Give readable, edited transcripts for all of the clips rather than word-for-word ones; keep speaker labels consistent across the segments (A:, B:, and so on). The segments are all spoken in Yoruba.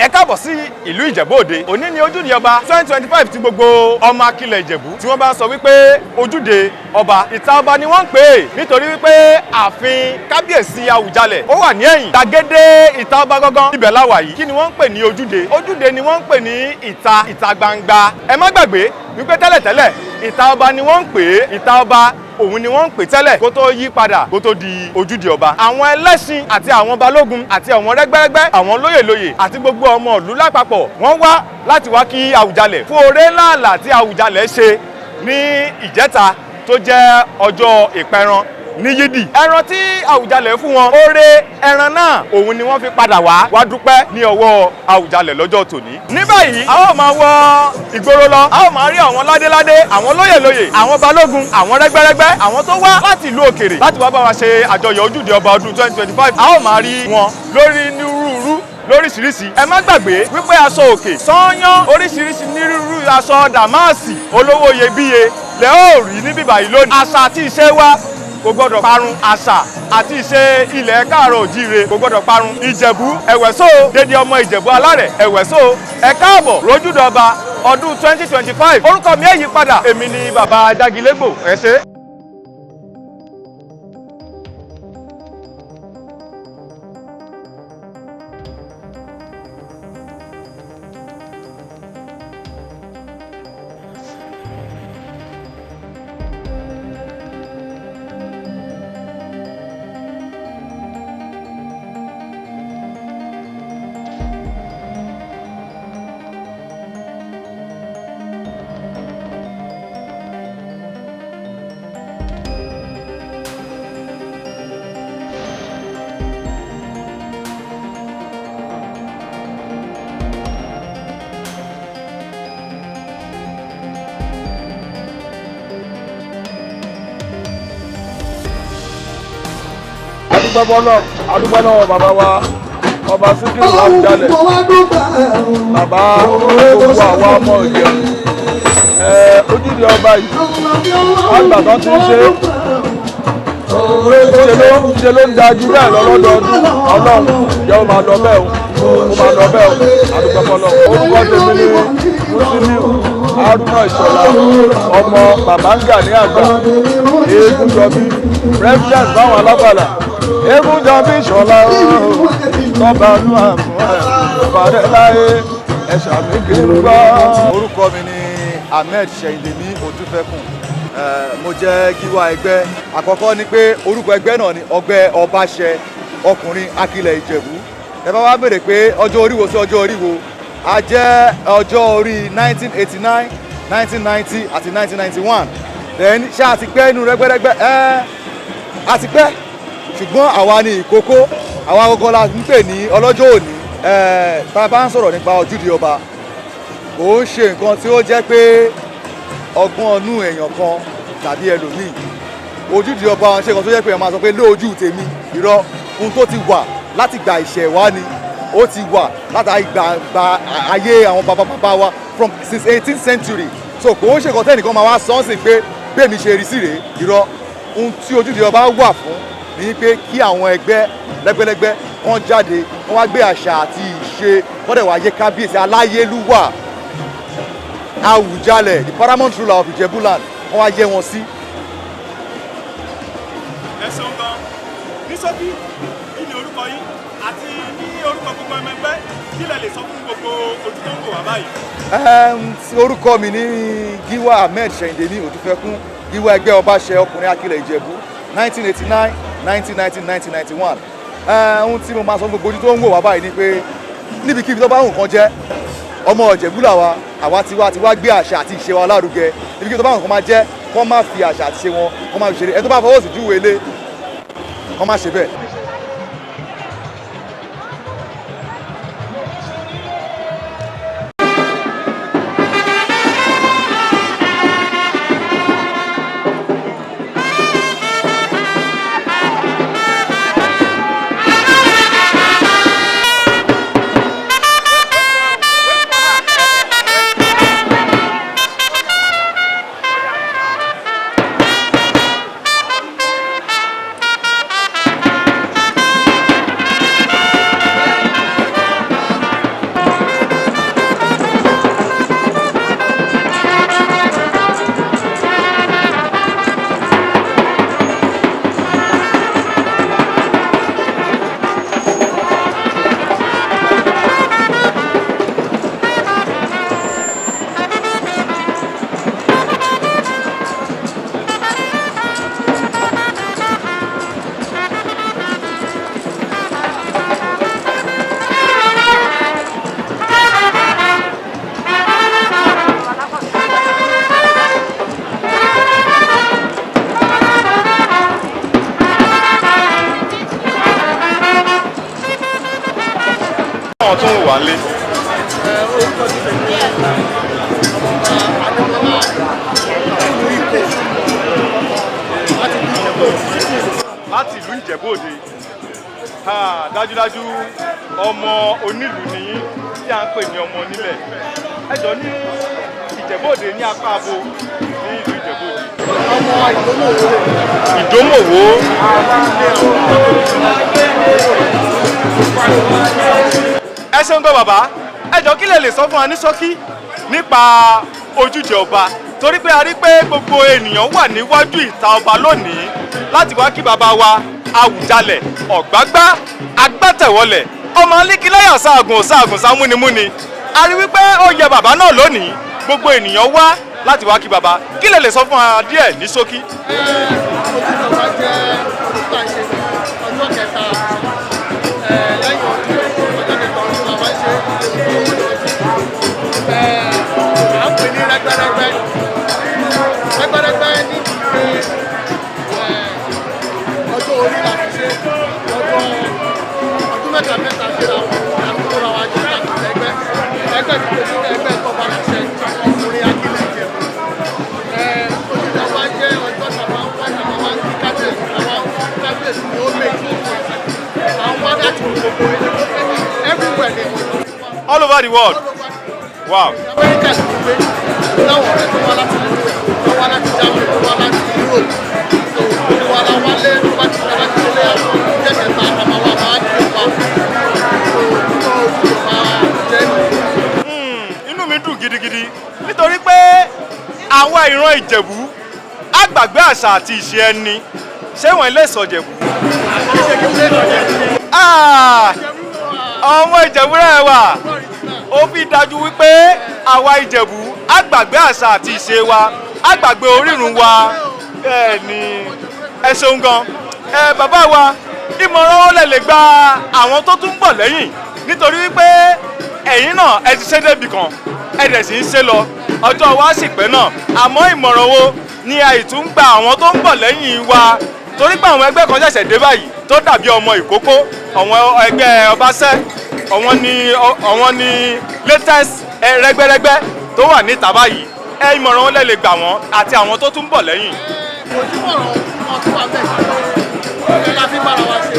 A: ẹ káàbọ̀ sí ìlú Ìjẹ̀bú Òde. Òní ni Ojúde Ọba 2025 tí gbogbo ọmọ akilẹ̀ Ìjẹ̀bú tí wọ́n bá sọ wípé Ojúde Ọba, ìta ọba ni wọ́n ń pè é nítorí wípé ààfin kábíyèsí Awùjalẹ̀ ó wà ní ẹ̀yìn gbàgede ìta ọba gangan. Ibẹ̀ la wà yìí. Kí ni wọ́n ń pè ní Ojúde? Ojúde ni wọ́n ń pè ní ìta gbangba. Ẹ má gbàgbé wípé tẹ́lẹ̀tẹ́lẹ̀ ìta ọba ni wọ́n ń pè é. Ìta ọba òun ni wọ́n ń pè tẹ́lẹ̀ kó tó yí padà kó tó di Ojúde Ọba. Àwọn ẹlẹ́ṣin àti àwọn balógun àti àwọn rẹ́gbẹ́rẹ́gbẹ́, àwọn lóyèlóyè àti gbogbo ọmọ ìlú lápapọ̀ wọ́n wá láti wá kí Awùjalẹ̀ fún oore ńláńlá tí Awùjalẹ̀ ṣe ní ìjẹta tó jẹ́ ọjọ́ ìpẹran ní Yídì. Ẹran tí Awùjalẹ̀ fún wọn, oore ẹran náà òun ni wọ́n fi padà wá dúpẹ́ ní ọwọ́ Awùjalẹ̀ lọ́jọ́ tòní. Ní báyìí a ó máa wọ ìgboro lọ, a ó máa rí àwọn ládéládé, àwọn lóyèlóyè, àwọn balógun, àwọn rẹ́gbẹ́rẹ́gbẹ́, àwọn tó wá láti ìlú òkèrè láti wá bá wa ṣe àjọyọ̀ Ojúde Ọba ọdún 2025. A ó máa rí wọn lórí nírúurú lóríṣiríṣi. Ẹ má gbàgbé wípé aso-oke, sányán, oríṣiríṣi nírúurú aṣọ dàmáàsì olówó iyebíye lẹ ó rí níbí báyìí lónìí. Àṣà àti ìṣe wa kò gbọdọ̀ parun. Àṣà àti ìṣe ilẹ̀ káàárọ̀ òjíire kò gbọdọ̀ parun. Ìjẹ̀bú ẹ̀wẹ̀só, dédé ọmọ Ìjẹ̀bú alárẹ̀ ẹ̀wẹ̀só. Ẹ káàbọ̀ lójúde ọba ọdún 2025. Orúkọ mi ẹ̀ yí padà, èmi ni bàbá Jagilegbo. Ẹ ṣé.
B: adúgbò náà bàbá wa ọba Síkírù Awùjalẹ̀, bàbá gbogbo àwọn ọmọ Ìjẹ̀bú. Ojúde Ọba yìí àgbà kan ti ń ṣe ló ń da jù bẹ́ẹ̀ lọ lọ́dọọdún. Ọlọ́run jẹ́ ó máa lọ bẹ́ẹ̀ o, ó máa lọ bẹ́ẹ̀ o, adúgbò fọlọ́. Orúkọ tèmi ni Musiliu Haruna Ìṣọ̀lá, ọmọ Bàbáńgà ní àgbà, eégún jọbí, president báwọn alábàlà, eégún jọbí Ìṣọ̀lá tọ́ba nú àmú ìpàdé láyé ẹ̀ṣà mi kiri gbọ́.
C: Orúkọ mi ni Ahmed Ṣèyìndèmí Odúfẹ́kùn. Mo jẹ́ gíwá ẹgbẹ́. Àkọ́kọ́ ni pé orúkọ ẹgbẹ́ náà ni Ọgbẹ́ Ọbaṣẹ ọkùnrin akilẹ̀ Ìjẹ̀bú. Ẹ bá wá béèrè pé ọjọ́ orí wo sí ọjọ́ orí wo, a jẹ́ ọjọ́ orí 1989, 1990 àti 1991. Then ṣé a ti pẹ́ inú Rẹ́gbẹ́rẹ́gbẹ́? A ti pẹ́, ṣùgbọ́n àwa ni ìkókó, àwa gbogbo la ń pè ní ọlọ́jọ́ òní. Tá a bá ń sọ̀rọ̀ nípa Ojúde Ọba, kò ń ṣe nǹkan tí ó jẹ́ pé ọgbọ́n ọnú èèyàn kan tàbí ẹlòmíì. Ojúde Ọba ṣe nǹkan tó jẹ́ pé èèyàn máa sọ pé lójú tèmi, irọ́. Ohun tó ti wà láti gba ìṣẹ̀wá ni, ó ti wà láti gba ayé àwọn bàbá wa since 18th century. So kò ń ṣe nǹkan tẹ́nìkan máa wá sọ́nsìn pé bẹ́ẹ̀ mi ṣe rí sí rèé, irọ́. Ohun tí Ojúde Ọba wà fún ni pé kí àwọn ẹgbẹ́ lẹ́gbẹ́lẹ́gbẹ́ wọ́n jáde, wọ́n wá gbé àṣà àti ìṣe, wọ́n dẹ̀ wá yé kábíyèsí aláyélúwà Awùjalẹ̀, the paramount ruler of Ijebuland, wọ́n wá yẹ wọn sí.
A: Ẹ ṣeun gan. Ní ṣókí, kí ni orúkọ yín àti ní orúkọ gbogbo ọmọ ẹgbẹ́, kí lẹ lè sọ fún gbogbo ojú tó ń wò wá báyìí?
C: Orúkọ mi ní Gíwá Ahmed Ṣèyìndèmí Odúfẹ́kùn, Gíwá ẹgbẹ́ Ọbaṣẹ ọkùnrin akilẹ̀ Ìjẹ̀bú, 1989, 1990, 1991. Ohun tí mo máa sọ gbogbo ojú tó ń wò wá báyìí ni pé níbikíbi tó bá wù kán jẹ́, ọmọ Ìjẹ̀bú làwa, àwa ti wá gbé àṣà àti ìṣe wa lárugẹ. Níbikíbi tó bá wù kán máa jẹ́, kán má fi àṣà àti ìṣe wọn kán má fi ṣeré. Ẹni tó bá fọwọ́ sí júwe lé, kán má ṣe bẹ́ẹ̀.
A: wà lé.
D: Orúkọ ti tẹ̀lé Adébọ́lá
A: láti ìlú Ìjẹ̀bú Òde. Dájúdájú ọmọ onílù ni yín tí a ń pè ní ọmọ onílẹ̀. Ẹ jọ̀ọ́ ní Ìjẹ̀bú Òde ní apá abo ní ìlú Ìjẹ̀bú Òde.
D: ọmọ Ìdómòwò.
A: Ìdómòwò. Ẹ ṣeun gan bàbá. Ẹ jọ̀ọ́ kí lẹ lè sọ fún wa ní ṣókí nípa ojúde ọba, torí pé a rí pé gbogbo ènìyàn wà níwájú ìta ọba lónìí láti wá kí bàbá wa Awùjalẹ̀ ọ̀gbágbá agbátẹ̀wọlẹ̀ ọmọ alíkíláyà sáàgùn sáàgùn sámúnimúni. A rí wípé ó yẹ bàbá náà lónìí, gbogbo ènìyàn wá láti wá kí bàbá. Kí lẹ lè sọ fún wa díẹ̀ ní ṣókí?
D: Ojúde ọba jẹ́ orúkọ àṣẹ ọjọ́ kẹta lẹ́yìn ọjọ́ kẹta ọdún la máa ń ṣe à ń pè ní Regberegbe. Regberegbe ní ìpè ọjọ́ orí la fi ṣe ọdún mẹ́ta ṣe ra àkókò ra wa jẹ́ ẹgbẹ́ ẹgbẹ́ tó bá láṣẹ ọkùnrin akílẹ̀ Ìjẹ̀bú. Ojúde ọba jẹ́ ọjọ́ tàbá ń kí kábíyèsí ni ó lè tí àwọn wá láti gbogbo everywhere ni.
A: All over the world. Wow.
D: Amẹ́ríkà ti gbé láwọn ọ̀rẹ́ tó wá láti tó wá láti Germany tó wá láti Europe tó wá la wálé tó bá ti ṣe láti ilé àwọn jẹ́kẹ̀ta àmàwà máa ń gbé pa tó ojúde ọba jẹ́
A: Inú mi dùn gidigidi nítorí pé àwọn ìran Ìjẹ̀bú á gbàgbé àṣà àti ìṣe ẹni. Ṣé wọ́n lè sọ Ìjẹ̀bú? Ọmọ Ìjẹ̀bú rẹ̀ wà. Ó fi dájú wípé àwa Ìjẹ̀bú á gbàgbé àṣà àti ìṣe wa, á gbàgbé orírun wa. Bẹ́ẹ̀ ni, ẹ ṣeun gan. Bàbá wa, ìmọ̀ràn ó lè gba àwọn tó tún ń bọ̀ lẹ́yìn nítorí wípé ẹ̀yin náà ẹ ti ṣe débi kan, ẹ dẹ̀ sì ń ṣe lọ. Ọjọ́ wa sì pẹ́ náà. Àmọ́ ìmọ̀ràn wo ni àìtún gba àwọn tó ń bọ̀ lẹ́yìn wa? Torí pé àwọn ẹgbẹ́ kan ṣẹ̀ṣẹ̀ dé báyìí tó dàbí ọmọ ìkókó, àwọn ẹgbẹ́ ọbaṣẹ́, àwọn ni latest Regberegbe tó wà níta báyìí. Ìmọ̀ràn wọn lè gbà wọ́n àti àwọn tó tún bọ̀ lẹ́yìn.
D: ojúmọ̀ràn wọn tó wà bẹ́ẹ̀ ṣe la fi bára wa ṣe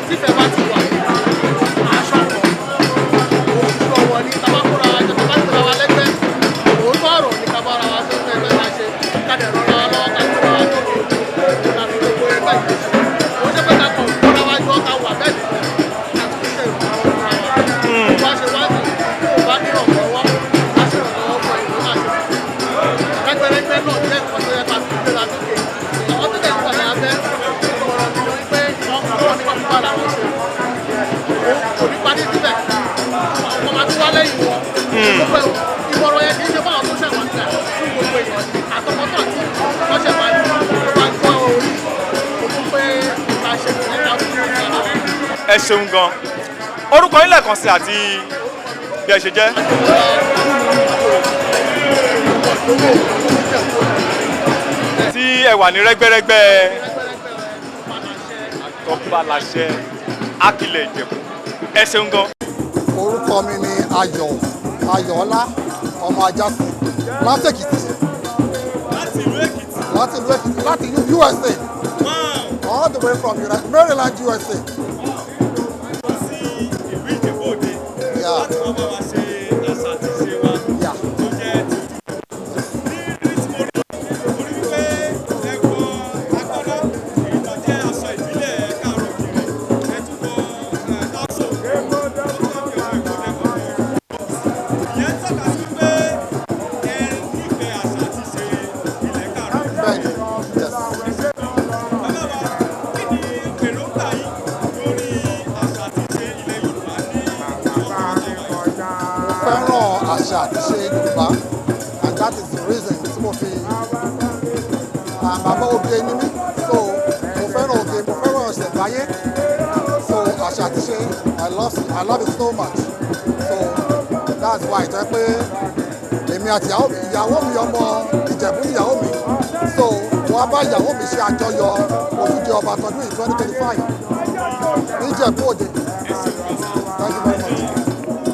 D: tífẹ̀ bá ti wà aṣọ kan òṣùṣọ wọn ní tabakura wa jẹ tabakura wa lẹ́gbẹ́ òótọ́ ọ̀rọ̀ ní kábàárà wa tó fẹ́ fẹ́ máa ṣe káde rọra lọ́wọ́ ká gbọ́ra wa lókè láti gbogbo ẹgbẹ́ yìí ó ṣe pé ká kàn gbọ́ra wa jọ ká wà bẹ́ẹ̀ láti fi ṣe ìrànlọ́wọ́ fúnra wa wá ṣe wá sí kó o bá ní ìrànlọ́wọ́ á ṣe ìrànlọ́wọ́ fún ìlú máa ṣe Regberegbe náà jẹ́ ìkan tó yẹ ká fi gbéra sókè àwọn tó tẹ̀síwá ní abẹ́ ìmọ̀ràn mi lórí pé ọkọ̀ ní wọ́n fi bá làwọn ṣe kò ní parí síbẹ̀ ọmọ máa tún wá lẹ́yìn wọn ìmọ̀ràn yẹn kì í ṣe fún àwọn tó ṣẹ̀ wọ́n sílẹ̀ fún gbogbo èèyàn àtọmọ́tọ̀ tí wọ́n ṣẹ̀ máa ń gbọ́ orí òkú pé ká ṣe ìrìnà fún ìrìnà.
A: Ẹ ṣeun gan. Orúkọ yín lẹ́ẹ̀kan sí àti bí ẹ ṣe jẹ́. Tí ẹ wà ní Regberegbe tọ́ba láṣẹ Akilẹ̀ Ìjẹ̀bú. Ẹ ṣeun gan.
E: Orúkọ mi ni Ayọ̀ọ́lá ọmọ Ajásí láti Èkìtì.
A: Láti ìlú Èkìtì.
E: Láti ìlú USA. All the way from Maryland, USA.
A: Sí ìlú Ìjẹ̀bú Òde.
E: Yeah.
A: Láti wọ́n bá wa ṣe àṣà àti ìṣe wa.
E: Yeah.
A: Tó jẹ́ ti ní tí mo rí wípé ẹ̀kọ́ agbada èyí tó jẹ́ aṣọ ìbílẹ̀ káàrọ̀ kiri ẹ̀ tún kọ aso-oke tó jẹ́ fi ọ̀rọ̀ ìkọ́lẹ́kọ̀ọ́. Ìyẹn tọ́ka sí pé ẹ nífẹ̀ẹ́ àṣà àti ìṣe ilẹ̀ káàrọ̀.
E: Bẹ́ẹ̀ni, yes.
A: Bàbá wa, kí ni èròǹgbà yín lórí àṣà àti ìṣe ilẹ̀ Yorùbá ní
E: Fẹ́ràn àṣà àti ṣe Yorùbá, and that is the reason tí mo fi bàbá oge ni mí, so mo fẹ́ràn oge, mo fẹ́ràn ìṣẹ̀ǹbáyé, so àṣà àti ṣe I love it so much, so that's why jẹ́ pé èmi àti ìyàwó mi ọmọ Ìjẹ̀bú ìyàwó mi, so wọ́n bá ìyàwó mi ṣe àjọyọ̀ Ojúde Ọba tọdún 2025 ní Ìjẹ̀bú Òde. Thank you very much.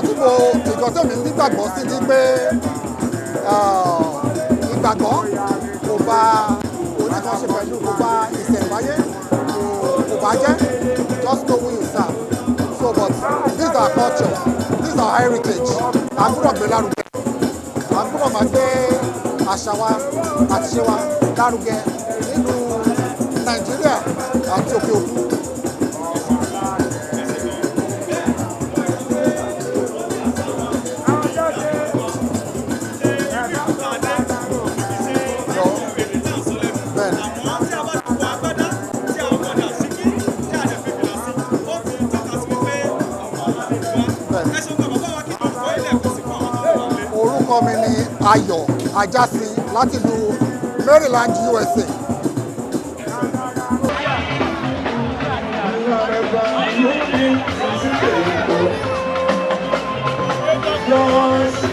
E: nǹkan tí mi nígbàgbọ́ sí ni pé ìgbàgbọ́ kò bá oníkanṣe pẹ̀lú kò bá ìṣẹ̀ǹbáyé kò bá jẹ́ just know who you serve so but this is our culture this is our heritage a gbọ́dọ̀ gbé lárugẹ a gbọ́dọ̀ máa gbé àṣà wa àti ṣe wa lárugẹ nínú Nàìjíríà àti òkè òkun. Orúkọ mi ni Ayọ̀ Ajásin láti ìlú Maryland, USA.
F: Your